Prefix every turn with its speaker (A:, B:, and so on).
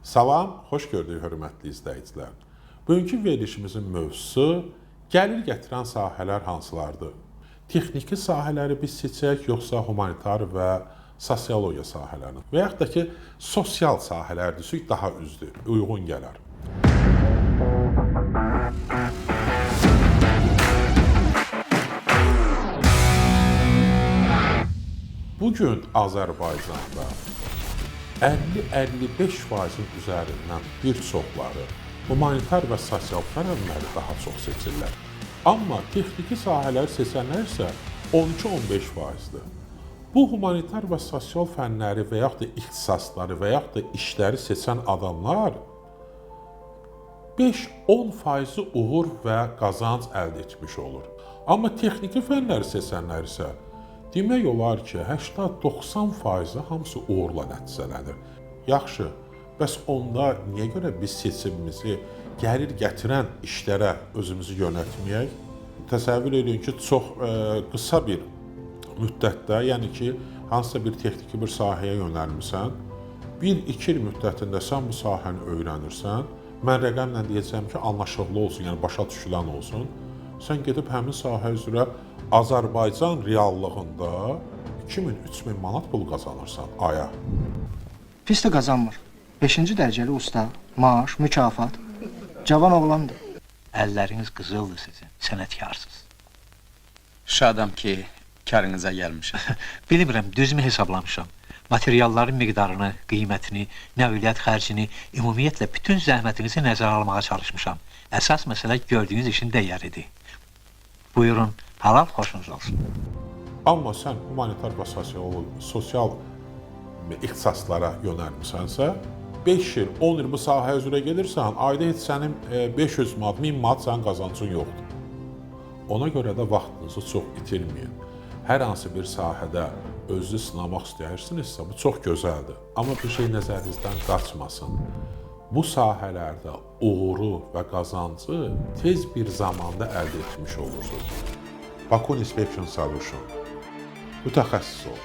A: Salam, xoş gördük hörmətli izləyicilər. Bugünkü verilişimizin mövzusu gəlir gətirən sahələr hansılardır? Texniki sahələri biz seçək, yoxsa humanitar və sosiologiya sahələrini? Və yaxud da ki, sosial sahələr desək daha uyğun gələr. Bugün Azərbaycanda 50-55%-in üzərindən bir çoxları humanitar və sosial fənənləri daha çox seçirlər. Amma texniki sahələri seçənlər isə 12-15%-dir. Bu humanitar və sosial fənləri və yaxud da ixtisasları və yaxud da işləri seçən adamlar 5-10% uğur və qazanc əldə etmiş olur. Amma texniki fənləri seçənlər isə demək olar ki, 80-90% hamısı uğurla nəticələnir. Yaxşı, bəs onda niyə görə biz seçimimizi gəlir gətirən işlərə özümüzü yönəltməyək? Təsəvvür edin ki, çox qısa bir müddətdə, yəni ki, hansısa bir texniki bir sahəyə yönəlmirsən, 1-2 il müddətində sən bu sahəni öyrənirsən, mən rəqəmlə deyəcəm ki, anlaşıqlı olsun, yəni başa düşülən olsun, sən gedib həmin sahə üzrə Azərbaycan reallığında 2000-3000 manat pul qazanırsan aya.
B: Pis də qazanmır. 5-ci dərəcəli usta, maaş, mükafat. Cavan oğlandır.
C: Əlləriniz qızıldır sizin, sənətkarsınız.
D: Şadam ki, karınıza gəlmişəm.
C: Bilmirəm, düzmü hesablamışam. Materialların miqdarını, qiymətini, nəqliyyat xərcini, ümumiyyətlə bütün zəhmətinizi nəzərə almağa çalışmışam. Əsas məsələ gördüyünüz işin dəyəridir. Buyurun, halal xoşunuz olsun.
A: Amma sən humanitar və sosial ixtisaslara yönəlmisənsə, 5 il, 10 il bu sahə üzrə gedirsən, ayda heç sənin 500 manat, 1000 manat sənin qazancın yoxdur. Ona görə də vaxtınızı çox itirməyin. Hər hansı bir sahədə özünüzü sınamaq istəyirsinizsə, bu çox gözəldir. Amma bir şey nəzərinizdən qaçmasın. Bu sahələrdə uğuru və qazancı tez bir zamanda əldə etmiş olursunuz. Bakun Inspection Solution. Mütəxəssis ol.